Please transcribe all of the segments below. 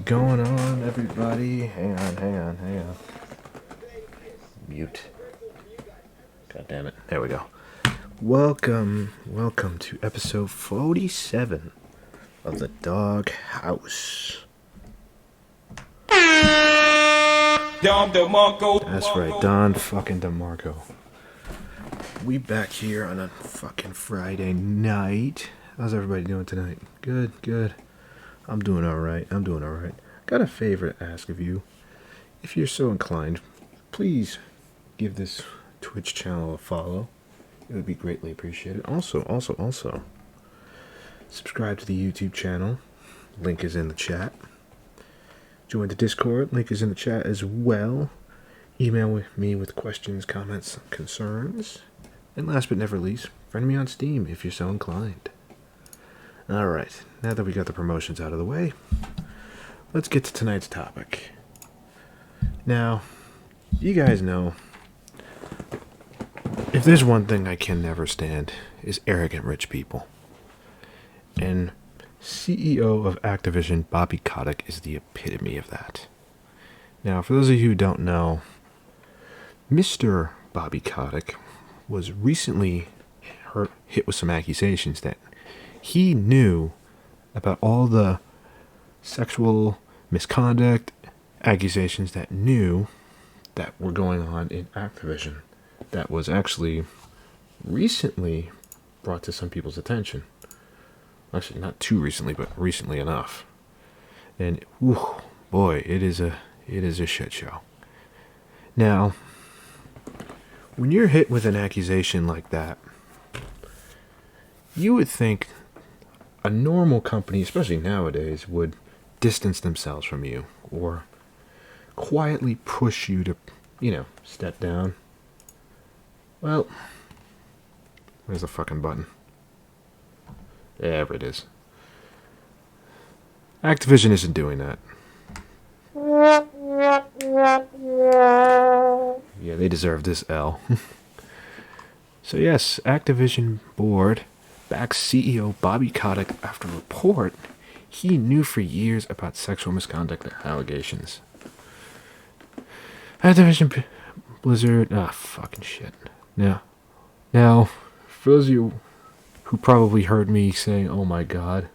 going on, everybody? Hang on. Mute. God damn it. There we go. Welcome to episode 47 of the Dog House. That's right, Don fucking DeMarco. We back here on a fucking Friday night. How's everybody doing tonight? Good. I'm doing alright. Got a favor to ask of you. If you're so inclined, please give this Twitch channel a follow. It would be greatly appreciated. Also, subscribe to the YouTube channel. Link is in the chat. Join the Discord. Link is in the chat as well. Email me with questions, comments, concerns. And last but never least, friend me on Steam if you're so inclined. Alright, now that we got the promotions out of the way, let's get to tonight's topic. Now, you guys know, if there's one thing I can never stand, is arrogant rich people. And CEO of Activision, Bobby Kotick, is the epitome of that. Now, for those of you who don't know, Mr. Bobby Kotick was recently hit with some accusations that he knew about all the sexual misconduct accusations that were going on in Activision. That was actually recently brought to some people's attention. Actually, not too recently, but recently enough. And boy, it is a shit show. Now, when you're hit with an accusation like that, you would think a normal company, especially nowadays, would distance themselves from you or quietly push you to, step down. Well, where's the fucking button? There it is. Activision isn't doing that. Yeah, they deserve this L. So yes, Activision board backs CEO Bobby Kotick after a report he knew for years about sexual misconduct allegations. Activision Blizzard... fucking shit. Now, for those of you who probably heard me saying, oh my god,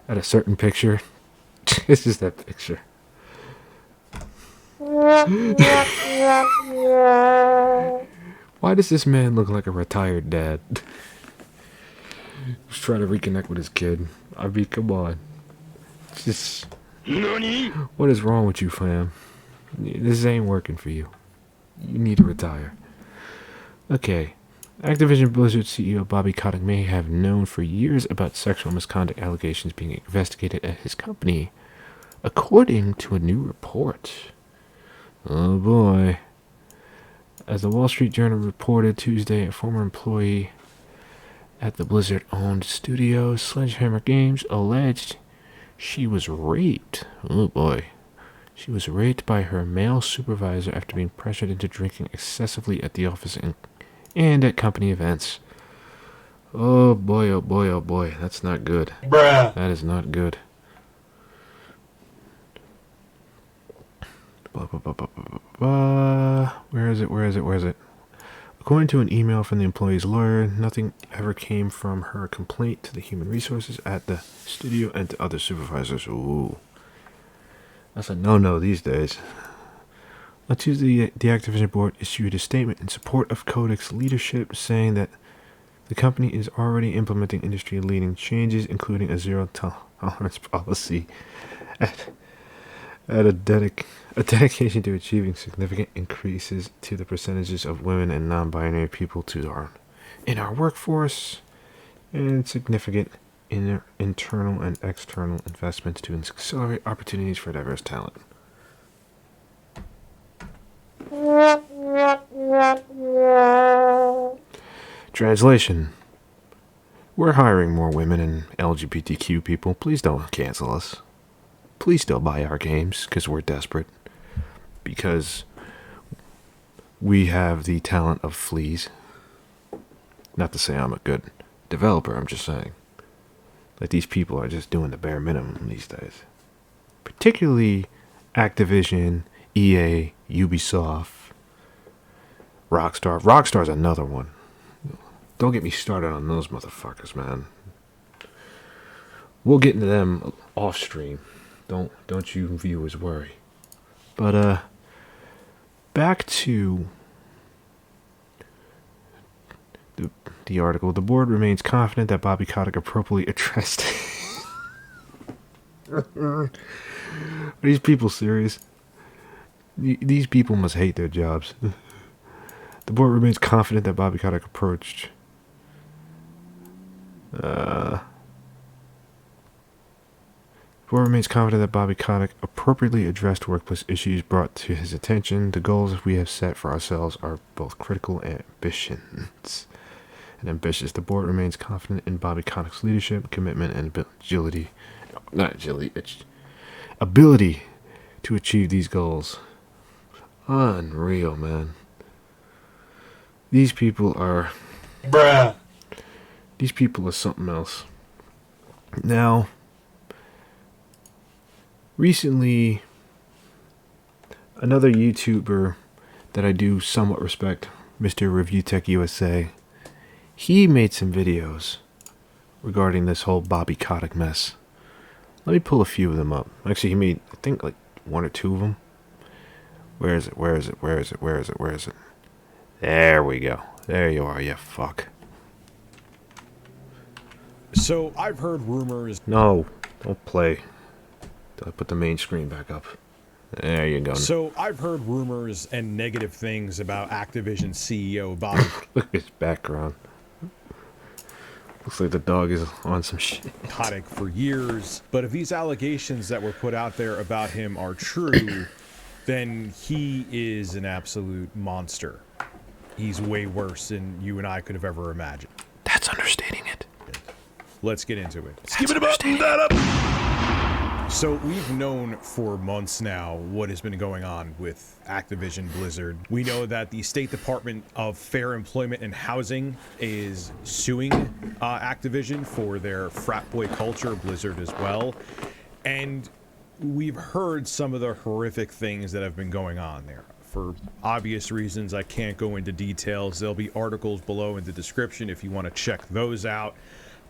at a certain picture, this is that picture. Why does this man look like a retired dad? He's trying to reconnect with his kid. I mean, come on. It's just... NANI? What is wrong with you, fam? This ain't working for you. You need to retire. Okay. Activision Blizzard CEO Bobby Kotick may have known for years about sexual misconduct allegations being investigated at his company, according to a new report. Oh boy. As the Wall Street Journal reported Tuesday, a former employee at the Blizzard-owned studio Sledgehammer Games alleged she was raped. Oh boy. She was raped by her male supervisor after being pressured into drinking excessively at the office and at company events. Oh boy. That's not good. Bruh. That is not good. Where is it? According to an email from the employee's lawyer, nothing ever came from her complaint to the human resources at the studio and to other supervisors. Ooh. That's a no-no these days. On Tuesday, the Activision board issued a statement in support of Kotick's leadership, saying that the company is already implementing industry-leading changes, including a zero-tolerance policy at a dedication to achieving significant increases to the percentages of women and non-binary people in our workforce, and significant internal and external investments to accelerate opportunities for diverse talent. Translation: we're hiring more women and LGBTQ people. Please don't cancel us. Please still buy our games, because we're desperate. Because we have the talent of fleas. Not to say I'm a good developer, I'm just saying that these people are just doing the bare minimum these days. particularly Activision, EA, Ubisoft, Rockstar. Rockstar's another one. Don't get me started on those motherfuckers, man. We'll get into them off stream. Don't you viewers worry. But back to the article. The board remains confident that Bobby Kotick appropriately addressed. Are these people serious? These people must hate their jobs. The board remains confident that Bobby Kotick approached. The board remains confident that Bobby Kotick appropriately addressed workplace issues brought to his attention. The goals we have set for ourselves are both critical and ambitious. The board remains confident in Bobby Kotick's leadership, commitment, and ability to achieve these goals. Unreal, man. These people are... Bruh. These people are something else. Now, recently, another YouTuber that I do somewhat respect, Mr. Review Tech USA, he made some videos regarding this whole Bobby Kotick mess. Let me pull a few of them up. Actually, he made, I think, like one or two of them. Where is it? There we go. There you are, you fuck. So, I've heard rumors... No, don't play. I put the main screen back up. There you go. So, I've heard rumors and negative things about Activision CEO Bobby... Look at his background. Looks like the dog is on some shit. Kotick for years. But if these allegations that were put out there about him are true, then he is an absolute monster. He's way worse than you and I could have ever imagined. That's understating it. Let's get into it. Skip it up, that up. So we've known for months now what has been going on with Activision Blizzard. We know that the State Department of Fair Employment and Housing is suing Activision for their frat boy culture, Blizzard as well. And we've heard some of the horrific things that have been going on there. For obvious reasons, I can't go into details. There'll be articles below in the description if you want to check those out.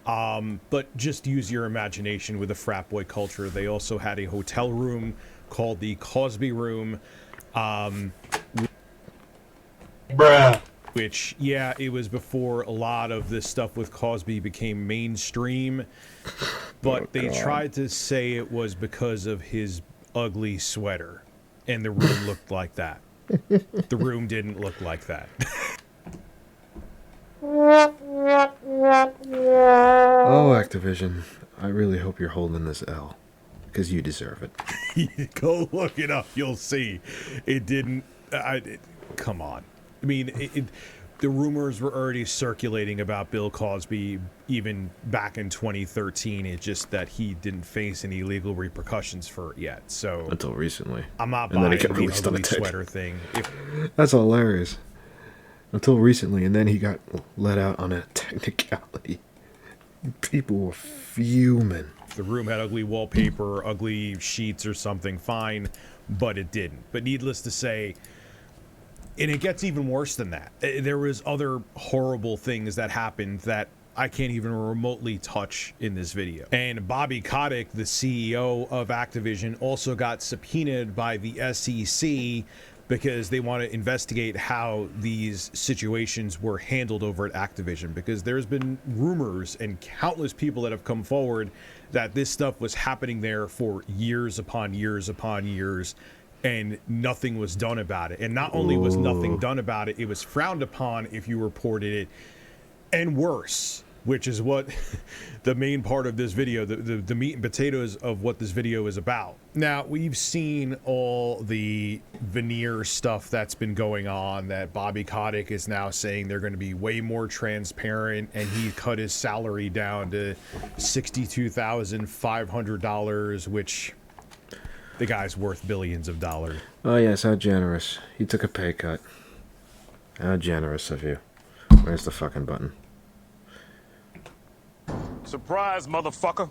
But just use your imagination with the frat boy culture. They also had a hotel room called the Cosby Room. Bruh. Which, yeah, it was before a lot of this stuff with Cosby became mainstream. But they tried to say it was because of his ugly sweater. And the room looked like that. The room didn't look like that. Oh, Activision, I really hope you're holding this L, because you deserve it. Go look it up. You'll see. It didn't... come on. I mean, the rumors were already circulating about Bill Cosby even back in 2013. It's just that he didn't face any legal repercussions for it yet. So until recently. I'm not buying the ugly sweater thing. That's hilarious. Until recently, and then he got let out on a technicality. People were fuming. If the room had ugly wallpaper, ugly sheets or something, fine, but it didn't. But needless to say, and it gets even worse than that. There was other horrible things that happened that I can't even remotely touch in this video. And Bobby Kotick, the CEO of Activision, also got subpoenaed by the SEC because they want to investigate how these situations were handled over at Activision, because there's been rumors and countless people that have come forward that this stuff was happening there for years upon years upon years, and nothing was done about it. And not only was nothing done about it, it was frowned upon if you reported it, and worse, which is what the main part of this video, the meat and potatoes of what this video is about. Now, we've seen all the veneer stuff that's been going on, that Bobby Kotick is now saying they're going to be way more transparent, and he cut his salary down to $62,500, which the guy's worth billions of dollars. Oh yes, how generous. He took a pay cut. How generous of you. Where's the fucking button? Surprise, motherfucker.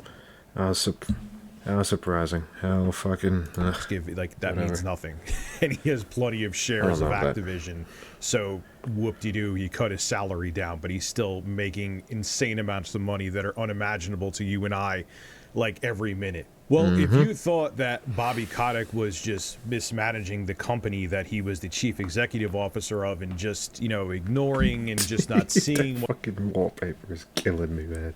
How surprising. How fucking... Just give like that whatever. means nothing. And he has plenty of shares of Activision. So whoop-de-doo, he cut his salary down, but he's still making insane amounts of money that are unimaginable to you and I, like every minute. Well, if you thought that Bobby Kotick was just mismanaging the company that he was the chief executive officer of and just, you know, ignoring and just not seeing That fucking wallpaper is killing me, man.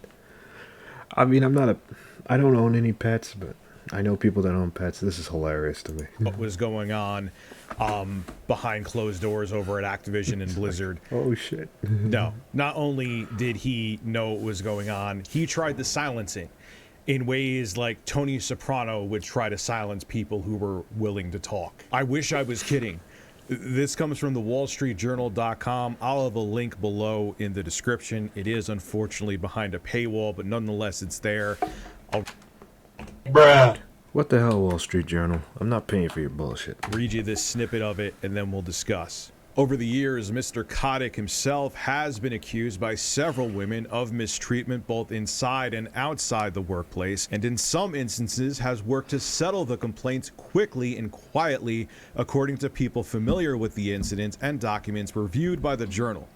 I mean, I don't own any pets, but I know people that own pets. This is hilarious to me. what was going on behind closed doors over at Activision and Blizzard. Oh, shit. No, not only did he know what was going on, he tried to silence it in ways like Tony Soprano would try to silence people who were willing to talk. I wish I was kidding. This comes from the wallstreetjournal.com. I'll have a link below in the description. It is unfortunately behind a paywall, but nonetheless it's there. Bruh. What the hell, Wall Street Journal? I'm not paying for your bullshit. Read you this snippet of it, and then we'll discuss. Over the years, Mr. Kotick himself has been accused by several women of mistreatment both inside and outside the workplace, and in some instances has worked to settle the complaints quickly and quietly, according to people familiar with the incident and documents reviewed by the Journal.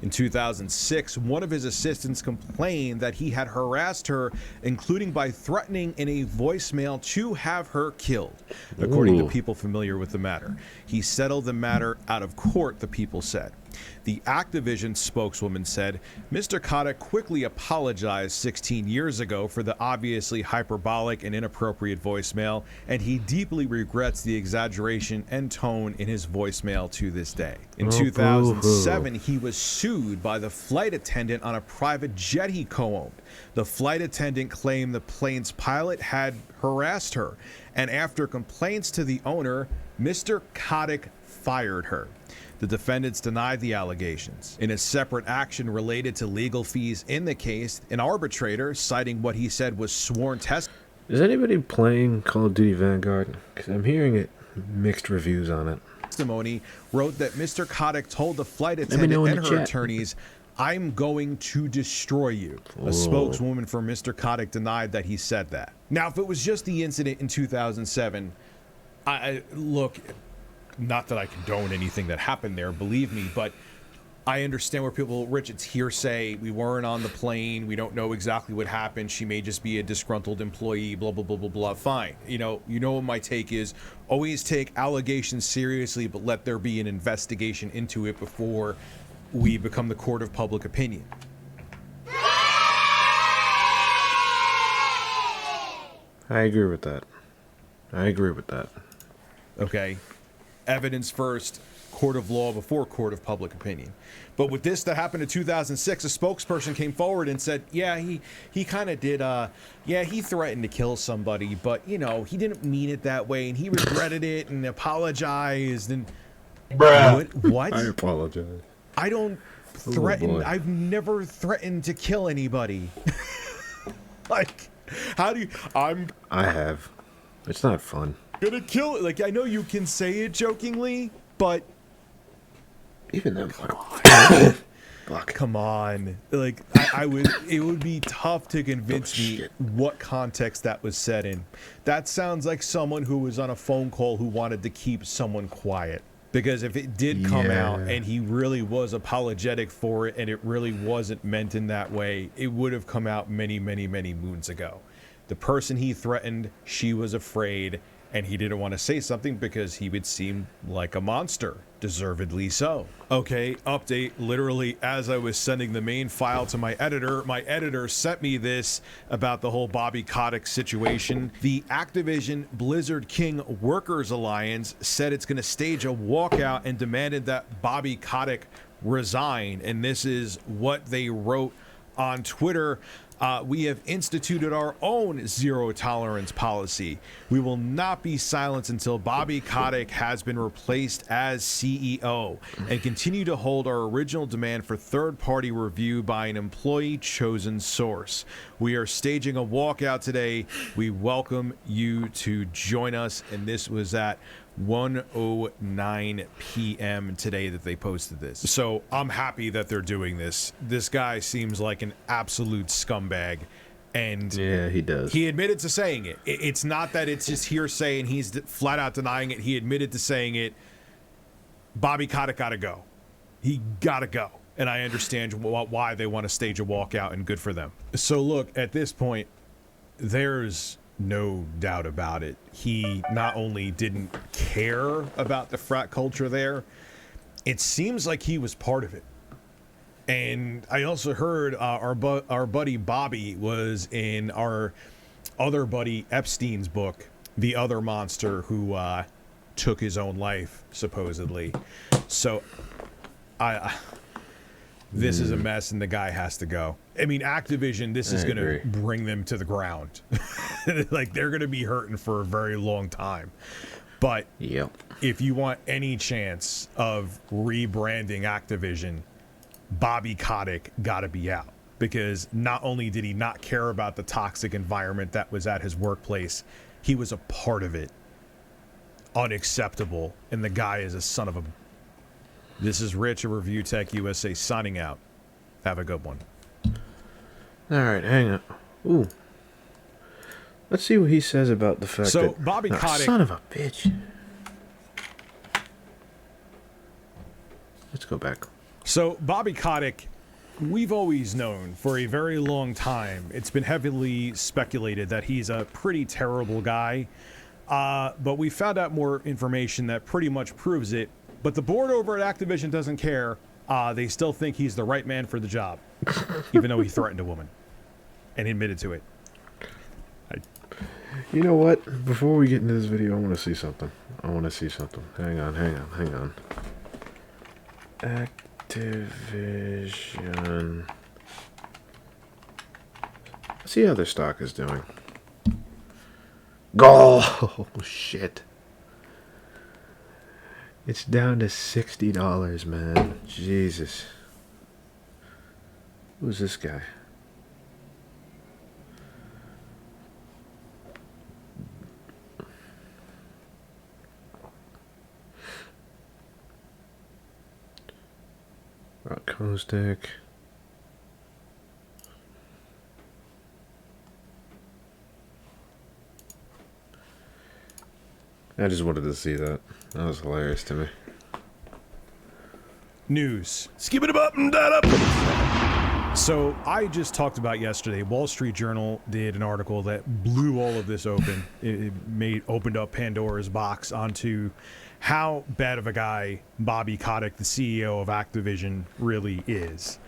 In 2006, one of his assistants complained that he had harassed her, including by threatening in a voicemail to have her killed, according to people familiar with the matter. He settled the matter out of court, the people said. The Activision spokeswoman said, Mr. Kotick quickly apologized 16 years ago for the obviously hyperbolic and inappropriate voicemail, and he deeply regrets the exaggeration and tone in his voicemail to this day. In 2007, he was sued by the flight attendant on a private jet he co-owned. The flight attendant claimed the plane's pilot had harassed her, and after complaints to the owner, Mr. Kotick fired her. The defendants denied the allegations. In a separate action related to legal fees in the case, an arbitrator, citing what he said was sworn testimony. Is anybody playing Call of Duty Vanguard? Because I'm hearing mixed reviews on it. Wrote that Mr. Kotick told the flight attendant and her attorneys, I'm going to destroy you. A spokeswoman for Mr. Kotick denied that he said that. Now, if it was just the incident in 2007, look, not that I condone anything that happened there, believe me, but I understand where people, Rich, it's hearsay. We weren't on the plane. We don't know exactly what happened. She may just be a disgruntled employee, blah, blah, blah, blah, blah. Fine. You know what my take is. Always take allegations seriously, but let there be an investigation into it before we become the court of public opinion. I agree with that. Okay? Evidence first, court of law before court of public opinion. But with this that happened in 2006, a spokesperson came forward and said, yeah, he kind of did, he threatened to kill somebody, but, he didn't mean it that way, and he regretted it and apologized, and... Bruh. What? I apologize. I don't threaten, I've never threatened to kill anybody. Like, how do you... I have. It's not fun. Gonna kill it. Like, I know you can say it jokingly, but... Even them. Come on. Like, it would be tough to convince me what context that was said in. That sounds like someone who was on a phone call who wanted to keep someone quiet. Because if it did come out and he really was apologetic for it and it really wasn't meant in that way, it would have come out many, many, many moons ago. The person he threatened, she was afraid, and he didn't want to say something because he would seem like a monster. Deservedly so. Okay, update. Literally, as I was sending the main file to my editor sent me this about the whole Bobby Kotick situation. The Activision Blizzard King Workers Alliance said it's going to stage a walkout and demanded that Bobby Kotick resign. And this is what they wrote on Twitter. We have instituted our own zero tolerance policy. We will not be silenced until Bobby Kotick has been replaced as CEO and continue to hold our original demand for third-party review by an employee chosen source. We are staging a walkout today. We welcome you to join us. And this was at 1:09 p.m. today that they posted this. So I'm happy that they're doing this. This guy seems like an absolute scumbag, And yeah, he does. He admitted to saying it. It's not that it's just hearsay and he's flat out denying it. He admitted to saying it. Bobby Kotick got to go. He got to go. And I understand why they want to stage a walkout, and good for them. So look, at this point, there's no doubt about it. He not only didn't care about the frat culture there, it seems like he was part of it. And I also heard our buddy Bobby was in our other buddy Epstein's book, The Other Monster Who Took His Own Life, supposedly. So this is a mess, and the guy has to go. I mean, Activision, this is going to bring them to the ground. Like, they're going to be hurting for a very long time. But if you want any chance of rebranding Activision, Bobby Kotick got to be out, because not only did he not care about the toxic environment that was at his workplace, he was a part of it. Unacceptable. And the guy is a son of a... This is Rich of Review Tech USA signing out. Have a good one. All right, hang on. Ooh. Let's see what he says about the fact that... Bobby Kotick... Son of a bitch. Let's go back. So, Bobby Kotick, we've always known for a very long time, it's been heavily speculated that he's a pretty terrible guy. But we found out more information that pretty much proves it. But the board over at Activision doesn't care. They still think he's the right man for the job, even though he threatened a woman and admitted to it. You know what? Before we get into this video, I want to see something. Hang on. Activision. Let's see how their stock is doing. Oh, shit. It's down to $60, man. Jesus. Who's this guy? Rock Kostic. I just wanted to see that. That was hilarious to me. News. Skip it up and that up. So I just talked about yesterday, Wall Street Journal did an article that blew all of this open. It opened up Pandora's box onto how bad of a guy Bobby Kotick, the CEO of Activision, really is.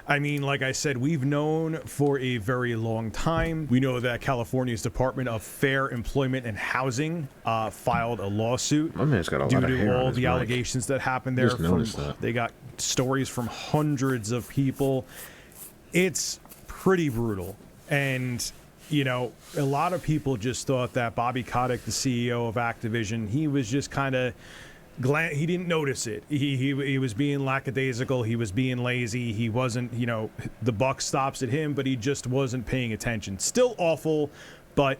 I mean, like I said, we've known for a very long time. We know that California's Department of Fair Employment and Housing filed a lawsuit My man's got a due lot of to hair all on his the mic. allegations that happened there. Just noticed that. They got stories from hundreds of people. It's pretty brutal. And, you know, a lot of people just thought that Bobby Kotick, the CEO of Activision, he was just kind of... he didn't notice it. He was being lackadaisical. He was being lazy. He wasn't, you know, the buck stops at him, but he just wasn't paying attention. Still awful, but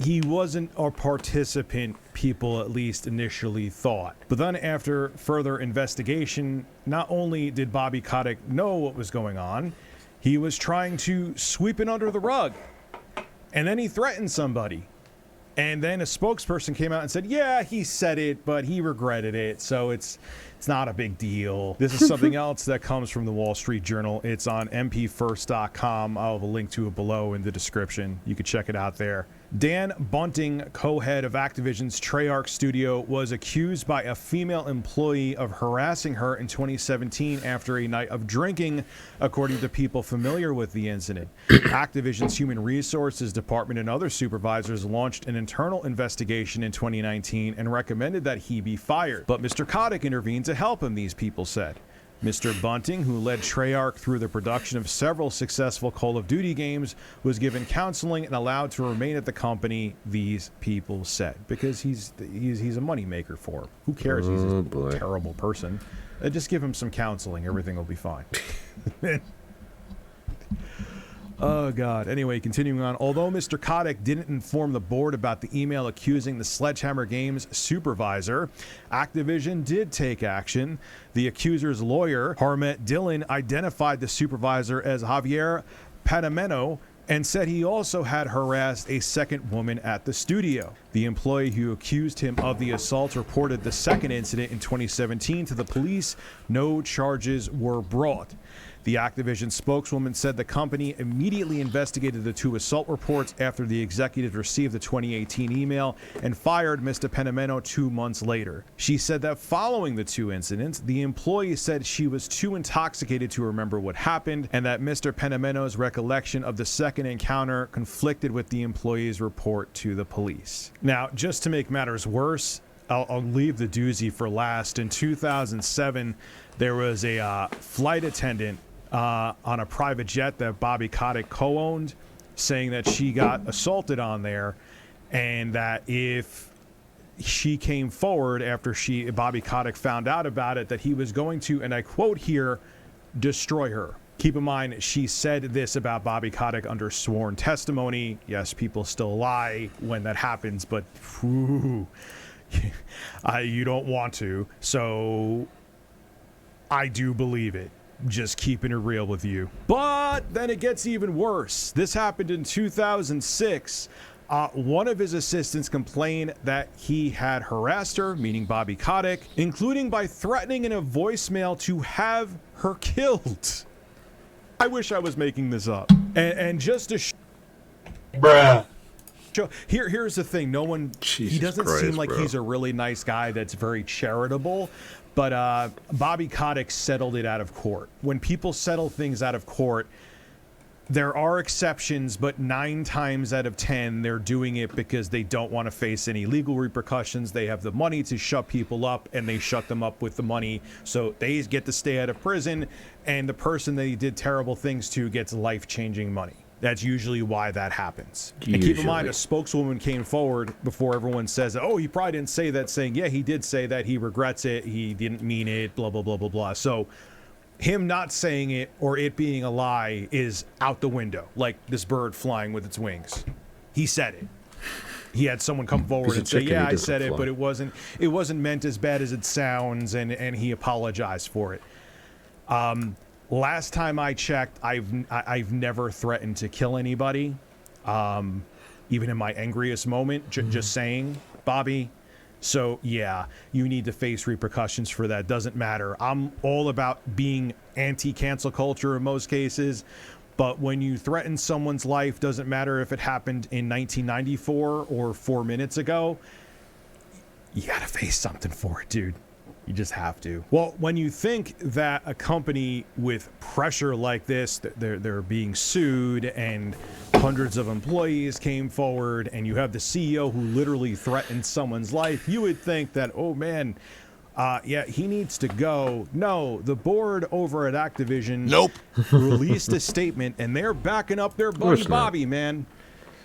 he wasn't a participant, people at least initially thought. But then after further investigation, not only did Bobby Kotick know what was going on, he was trying to sweep it under the rug. And then he threatened somebody. And then a spokesperson came out and said, yeah, he said it, but he regretted it, so it's not a big deal. This is something else that comes from the Wall Street Journal. It's on mpfirst.com. I'll have a link to it below in the description. You can check it out there. Dan Bunting, co-head of Activision's Treyarch studio, was accused by a female employee of harassing her in 2017 after a night of drinking, according to people familiar with the incident. Activision's Human Resources Department and other supervisors launched an internal investigation in 2019 and recommended that he be fired. But Mr. Kotick intervened to help him, these people said. Mr. Bunting, who led Treyarch through the production of several successful Call of Duty games, was given counseling and allowed to remain at the company, these people said. Because he's a moneymaker for him. Who cares? He's a terrible person. Just give him some counseling. Everything will be fine. Oh, God. Anyway, continuing on. Although Mr. Kotick didn't inform the board about the email accusing the Sledgehammer Games supervisor, Activision did take action. The accuser's lawyer, Harmet Dillon, identified the supervisor as Javier Panameno and said he also had harassed a second woman at the studio. The employee who accused him of the assault reported the second incident in 2017 to the police. No charges were brought. The Activision spokeswoman said the company immediately investigated the two assault reports after the executive received the 2018 email and fired Mr. Panameno 2 months later. She said that following the two incidents, the employee said she was too intoxicated to remember what happened and that Mr. Panameno's recollection of the second encounter conflicted with the employee's report to the police. Now, just to make matters worse, I'll leave the doozy for last. In 2007, there was a flight attendant on a private jet that Bobby Kotick co-owned, saying that she got assaulted on there, and that if she came forward after Bobby Kotick found out about it, that he was going to, and I quote here, destroy her. Keep in mind, she said this about Bobby Kotick under sworn testimony. Yes, people still lie when that happens, but you don't want to. So I do believe it. Just keeping it real with you. But then it gets even worse. This happened in 2006. One of his assistants complained that he had harassed her, meaning Bobby Kotick, including by threatening in a voicemail to have her killed. I wish I was making this up. And just to Bruh. Here's the thing. No one, he doesn't seem like he's a really nice guy that's very charitable. But Bobby Kotick settled it out of court. When people settle things out of court, there are exceptions, but 9 times out of 10, they're doing it because they don't want to face any legal repercussions. They have the money to shut people up, and they shut them up with the money. So they get to stay out of prison, and the person they did terrible things to gets life-changing money. That's usually why that happens. And keep in mind, a spokeswoman came forward before everyone says, oh, he probably didn't say that, saying, yeah, he did say that, he regrets it, he didn't mean it, blah, blah, blah, blah, blah. So him not saying it or it being a lie is out the window, like this bird flying with its wings. He said it. He had someone come forward and say, yeah, I said it, but it wasn't meant as bad as it sounds, and he apologized for it. Last time I checked, I've never threatened to kill anybody, even in my angriest moment. Just saying, Bobby. So yeah, you need to face repercussions for that. Doesn't matter. I'm all about being anti-cancel culture in most cases, but when you threaten someone's life, doesn't matter if it happened in 1994 or 4 minutes ago. You gotta face something for it, dude. You just have to. Well, when you think that a company with pressure like this, they're being sued and hundreds of employees came forward and you have the CEO who literally threatened someone's life, you would think that, oh man, yeah, he needs to go. No, the board over at Activision released a statement and they're backing up their buddy Bobby, man.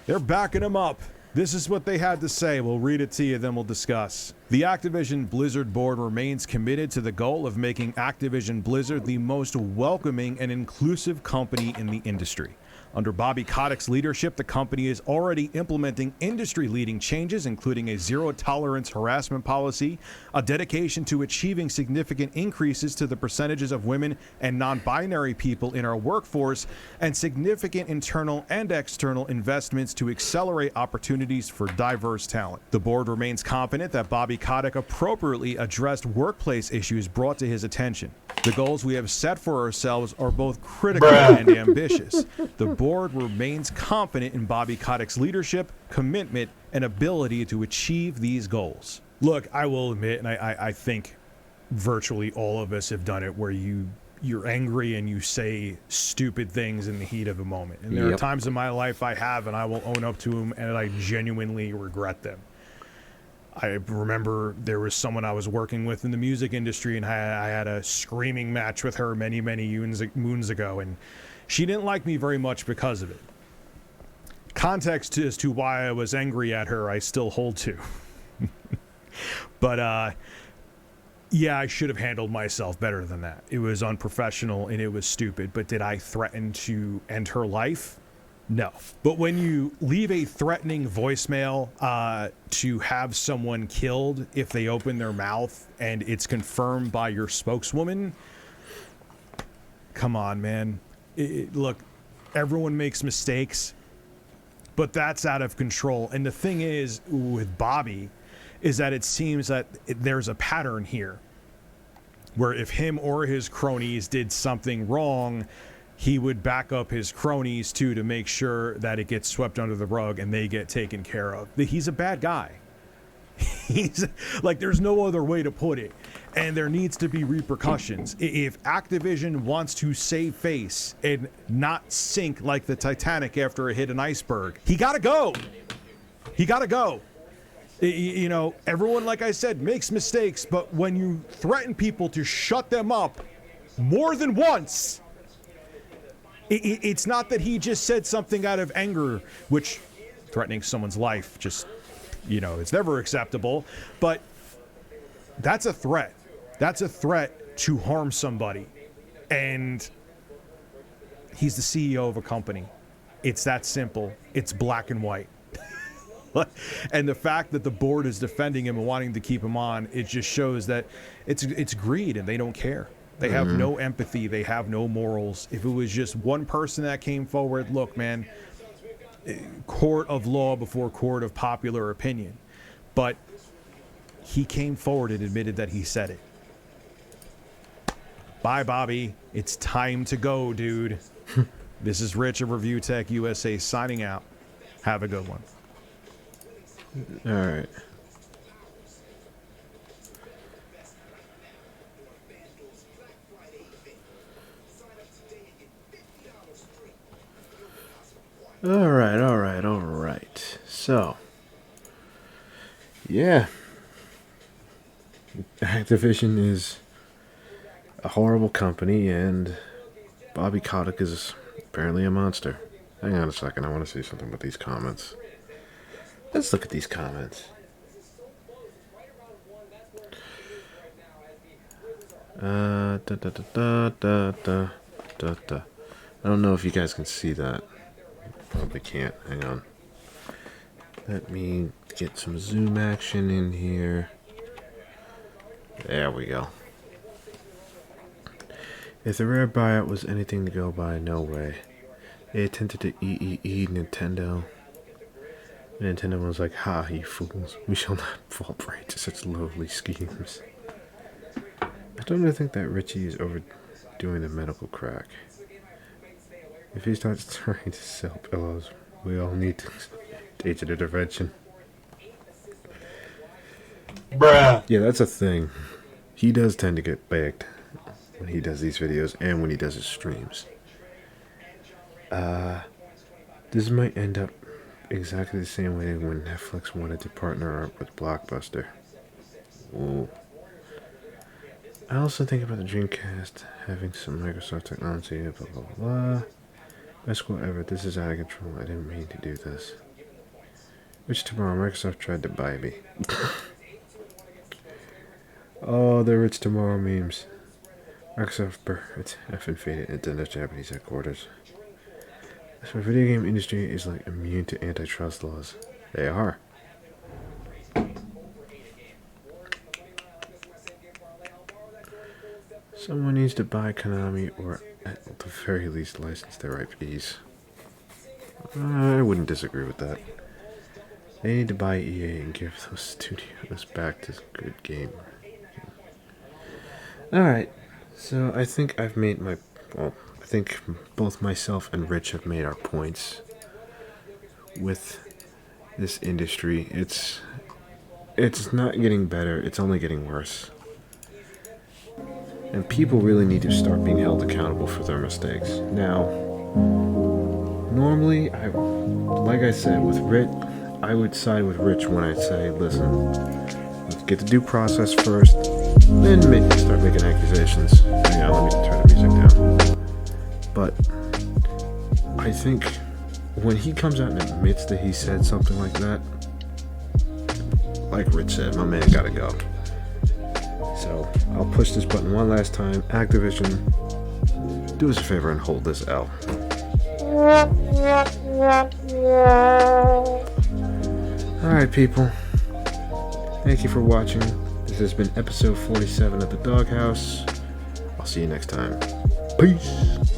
They're backing him up. This is what they had to say. We'll read it to you, then we'll discuss. The Activision Blizzard board remains committed to the goal of making Activision Blizzard the most welcoming and inclusive company in the industry. Under Bobby Kotick's leadership, the company is already implementing industry-leading changes, including a zero-tolerance harassment policy, a dedication to achieving significant increases to the percentages of women and non-binary people in our workforce, and significant internal and external investments to accelerate opportunities for diverse talent. The board remains confident that Bobby Kotick appropriately addressed workplace issues brought to his attention. The goals we have set for ourselves are both critical and ambitious. The board remains confident in Bobby Kotick's leadership, commitment, and ability to achieve these goals. Look, I will admit, and I think virtually all of us have done it, where you're angry and you say stupid things in the heat of a moment. And there are times in my life I have, and I will own up to them, and I genuinely regret them. I remember there was someone I was working with in the music industry, and I had a screaming match with her many moons ago, and she didn't like me very much because of it. Context as to why I was angry at her, I still hold to. But, yeah, I should have handled myself better than that. It was unprofessional and it was stupid, but did I threaten to end her life? No. But when you leave a threatening voicemail to have someone killed if they open their mouth and it's confirmed by your spokeswoman, come on, man. Look, everyone makes mistakes, but that's out of control. And the thing is with Bobby is that it seems that there's a pattern here where if him or his cronies did something wrong, he would back up his cronies too to make sure that it gets swept under the rug and they get taken care of. He's a bad guy. He's like, there's no other way to put it. And there needs to be repercussions. If Activision wants to save face and not sink like the Titanic after it hit an iceberg, he gotta go. He gotta go. You know, everyone, like I said, makes mistakes, but when you threaten people to shut them up more than once, it's not that he just said something out of anger, which threatening someone's life just, you know, it's never acceptable, but that's a threat. That's a threat to harm somebody. And he's the CEO of a company. It's that simple. It's black and white. And the fact that the board is defending him and wanting to keep him on, it just shows that it's greed and they don't care. They have no empathy. They have no morals. If it was just one person that came forward, look, man, court of law before court of popular opinion. But he came forward and admitted that he said it. Bye, Bobby. It's time to go, dude. This is Rich of Review Tech USA signing out. Have a good one. All right. All right. So, yeah. Activision is a horrible company, and Bobby Kotick is apparently a monster. Hang on a second. I want to see something with these comments. Let's look at these comments. I don't know if you guys can see that. Probably can't. Hang on. Let me get some zoom action in here. There we go. If the rare buyout was anything to go by, no way. They attempted to Nintendo. Nintendo was like, ha, you fools. We shall not fall prey to such lowly schemes. I don't think that Richie is overdoing the medical crack. If he starts trying to sell pillows, we all need to stage an intervention. Bruh. Yeah, that's a thing. He does tend to get baked when he does these videos and when he does his streams. This might end up exactly the same way when Netflix wanted to partner up with Blockbuster. Ooh. I also think about the Dreamcast having some Microsoft technology, blah, blah, blah. Best school ever. This is out of control. I didn't mean to do this. Which tomorrow, Microsoft tried to buy me. Oh, the Rich Tomorrow memes. Microsoft, it's effing faded Nintendo Japanese headquarters. The video game industry is like immune to antitrust laws. They are. Someone needs to buy Konami or at the very least license their IPs. I wouldn't disagree with that. They need to buy EA and give those studios back to good game. Alright, so I think I've made my... Well, I think both myself and Rich have made our points with this industry. It's not getting better, it's only getting worse. And people really need to start being held accountable for their mistakes. Now, normally, like I said, with Rich, I would side with Rich when I say, listen, let's get the due process first, then start making accusations. Hang on, let me turn the music down. But I think when he comes out and admits that he said something like that, like Rich said, my man gotta go. So I'll push this button one last time. Activision, do us a favor and hold this L. Alright, people. Thank you for watching. This has been episode 47 of The Doghouse. I'll see you next time. Peace.